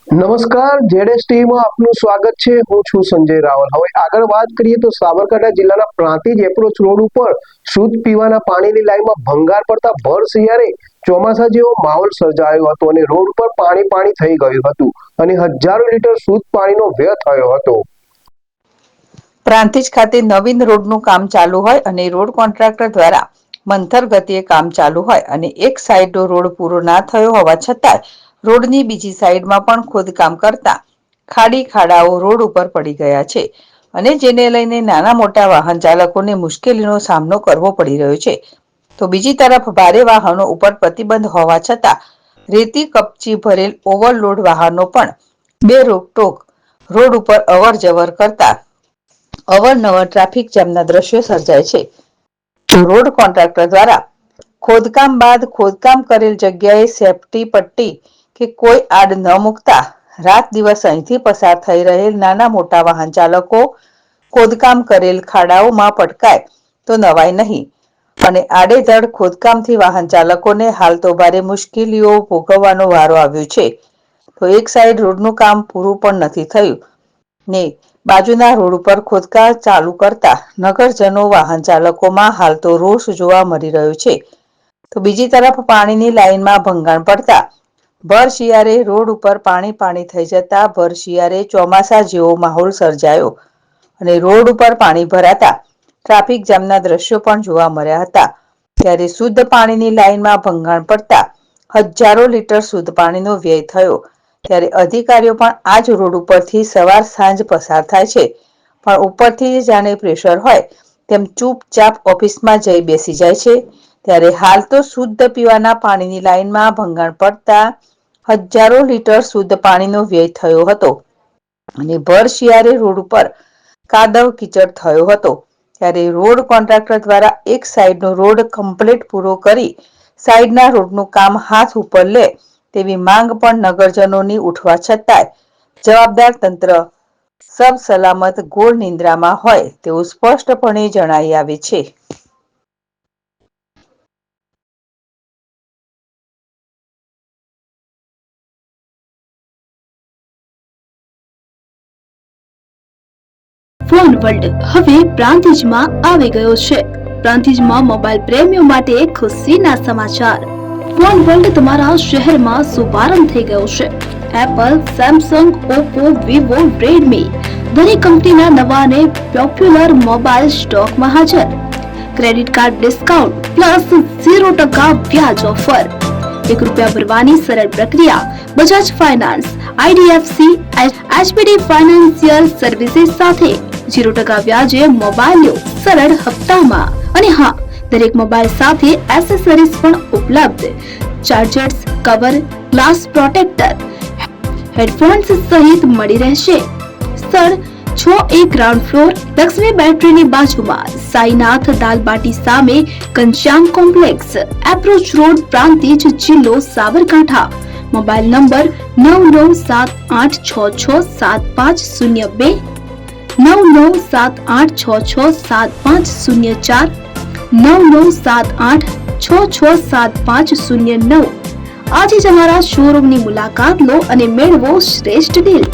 નમસ્કાર, જેડેસ ટીવીમાં આપનું સ્વાગત છે. હું છું સંજય રાવલ. હવે આગળ વાત કરીએ તો સાબરકાંઠા જિલ્લાના પ્રાંતિજ એપ્રોચ રોડ ઉપર શુદ્ધ પીવાના પાણીની લાઈનમાં ભંગાર પડતા ભર શિયાળે ચોમાસા જેવો માહોલ સર્જાયો હતો અને રોડ ઉપર પાણી થઈ ગયું હતું અને હજારો લીટર શુદ્ધ પાણીનો વ્યય થયો હતો. પ્રાંતિજ ખાતે નવીન રોડનું કામ ચાલુ હોય અને રોડ કોન્ટ્રાક્ટર દ્વારા મંથર ગતિએ કામ ચાલુ હોય અને એક સાઈડનો રોડ પૂરો ના થયો હોવા છતાં રોડની બીજી સાઈડમાં પણ ખોદકામ કરતા ખાડાઓ રોડ ઉપર પડી ગયા છે અને જેને લઈને નાના મોટા વાહન ચાલકોને મુશ્કેલીનો સામનો કરવો પડી રહ્યો છે. તો બીજી તરફ ભારે વાહનો ઉપર પ્રતિબંધ હોવા છતાં રેતી કપચી ભરેલ ઓવરલોડ વાહનો પણ બે રોકટોક રોડ ઉપર અવર જવર કરતા અવારનવાર ટ્રાફિક જામના દ્રશ્યો સર્જાય છે. રોડ કોન્ટ્રાક્ટર દ્વારા ખોદકામ બાદ ખોદકામ કરેલ જગ્યાએ સેફટી પટ્ટી કે કોઈ આડ ન મૂકતા રાત દિવસ અહીંથી પસાર થઈ રહેલ નાના મોટા વાહન ચાલકો ખોદકામ કરેલ ખાડાઓમાં પટકાય તો નવાય નહીં અને આડેધડ ખોદકામથી વાહન ચાલકોને હાલ તો ભારે મુશ્કેલીઓ ભોગવવાનો વારો આવ્યો છે. તો એક સાઈડ રોડનું કામ પૂરું પણ નથી થયું ને બાજુના રોડ ઉપર ખોદકામ ચાલુ કરતા નગરજનો વાહન ચાલકોમાં હાલ તો રોષ જોવા મળી રહ્યો છે. તો બીજી તરફ પાણીની લાઈનમાં ભંગાણ પડતા ભર શિયાળે રોડ ઉપર પાણી થઈ જતા ભર શિયાળે ચોમાસા જેવો માહોલ સર્જાયો અને રોડ ઉપર પાણી ભરાતા ટ્રાફિક જામના દ્રશ્યો પણ જોવા મળ્યા હતા. ત્યારે શુદ્ધ પાણીની લાઈનમાં ભંગાણ પડતા હજારો લીટર શુદ્ધ પાણીનો વ્યય થયો. ત્યારે અધિકારીઓ પણ આ જ રોડ ઉપરથી સવાર સાંજ પસાર થાય છે પણ ઉપરથી જાણે પ્રેશર હોય તેમ ચૂપચાપ ઓફિસમાં જઈ બેસી જાય છે. ત્યારે હાલ તો શુદ્ધ પીવાના પાણીની લાઈનમાં ભંગાણ પડતા હજારો લીટર શુદ્ધ પાણીનો વ્યય થયો હતો અને ભર શિયાળે રોડ ઉપર કાદવ કીચડ થયો હતો. ત્યારે રોડ કોન્ટ્રાક્ટર દ્વારા એક સાઈડનો રોડ કમ્પ્લીટ પૂરો કરી સાઈડના રોડનું કામ હાથ ઉપર લે તેવી માંગ પણ નગરજનોની ઉઠવા છતાંય જવાબદાર તંત્ર સબ સલામત ગોળ નિંદ્રામાં હોય તેવું સ્પષ્ટપણે જણાઈ આવે છે. ફોન વર્લ્ડ હવે પ્રાંતિજમાં આવી ગયો છે. પ્રાંતિજમાં મોબાઈલ પ્રેમીઓ માટે ખુશીના સમાચાર. ફોન વર્લ્ડ તમારા શહેરમાં શુભારંભ થઈ ગયો છે. Apple, Samsung, Oppo, Vivo, Redmi દરેક કંપનીના નવા અને પોપ્યુલર મોબાઈલ સ્ટોકમાં હાજર. ક્રેડિટ કાર્ડ ડિસ્કાઉન્ટ પ્લસ 0% વ્યાજ ઓફર. ₹1 ભરવાની સરળ પ્રક્રિયા. Bajaj finance, IDFC, HBD financial services સાથે 0% વ્યાજે મોબાઈલ લો સરળ હપ્તામાં. અને હા, દરેક મોબાઈલ સાથે એસેસરીઝ પણ ઉપલબ્ધ. Chargers, cover, glass protractor, headphones સહિત મળી રહેશે. સ્થળ 6A ગ્રાઉન્ડ ફ્લોર, લક્ષ્મી બેટરીની બાજુમાં, સાઈનાથ દાલબાટી સામે, Ghanshyam complex, approach road, Prantij, જિલ્લો સાબરકાંઠા. Mobile number 9978667502, 9978667504, 9978667509. આજે જ અમારા શોરૂમની મુલાકાત લો અને મેળવો શ્રેષ્ઠ deal.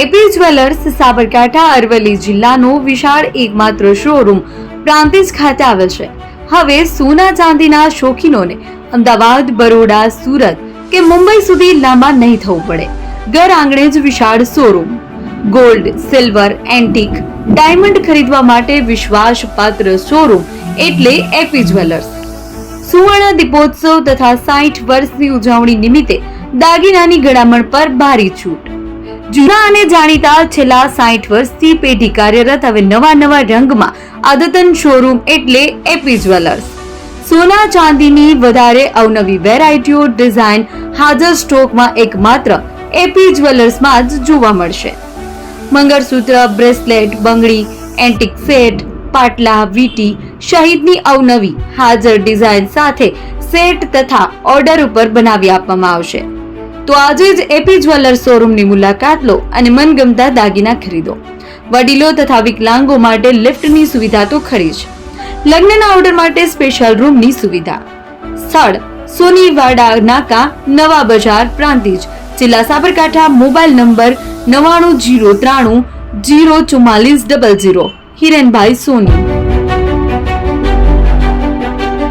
AP jewellers Sabarkantha Aravalli જિલ્લાનો વિશાળ એકમાત્ર શોરૂમ પ્રાંતિજ ખાતે આવેલ છે. હવે સોના ચાંદીના શોખીનોને અમદાવાદ, બરોડા, સુરત કે મુંબઈ સુધી લાંબા નહીં થવું પડે. ઘર આંગણે જ વિશાળ showroom. Gold, silver, antique, diamond ખરીદવા માટે વિશ્વાસપાત્ર શોરૂમ એટલે એપી જ્વેલર્સ. સુવર્ણ દીપોત્સવ તથા 60 વર્ષની ઉજવણી નિમિત્તે દાગીનાની ગળામણ પર ભારી છૂટ. જૂના અને જાણીતા છેલ્લા 60 વર્ષથી પેઢી કાર્યરત હવે નવા રંગમાં અદ્યતન શોરૂમ એટલે એપી જ્વેલર્સ. સોના ચાંદીની વધારે અવનવી વેરાયટીઓ, ડિઝાઇન હાજર સ્ટોકમાં એકમાત્ર એપી જ્વેલર્સમાં જ જોવા મળશે. મંગળસૂત્ર, બ્રેસલેટ, બંગડી, એન્ટિક સેટ, પાટલા, વીટી સહિતની અવનવી હાજર ડિઝાઇન સાથે સેટ તથા ઓર્ડર ઉપર બનાવી આપવામાં આવશે. તો આજે જ એપી જ્વેલર્સ શોરૂમની મુલાકાત લો અને મનગમતા દાગીના ખરીદો. વડીલો તથા વિકલાંગો માટે લિફ્ટની સુવિધા તો ખરી જ. લગ્નના ઓર્ડર માટે સ્પેશિયલ રૂમની સુવિધા. સ્થળ સોનીવાડા નાકા, નવા બજાર, પ્રાંતિજ, જિલ્લા સાબરકાંઠા. Mobile number 9903004400. હિરેનભાઈ સોની.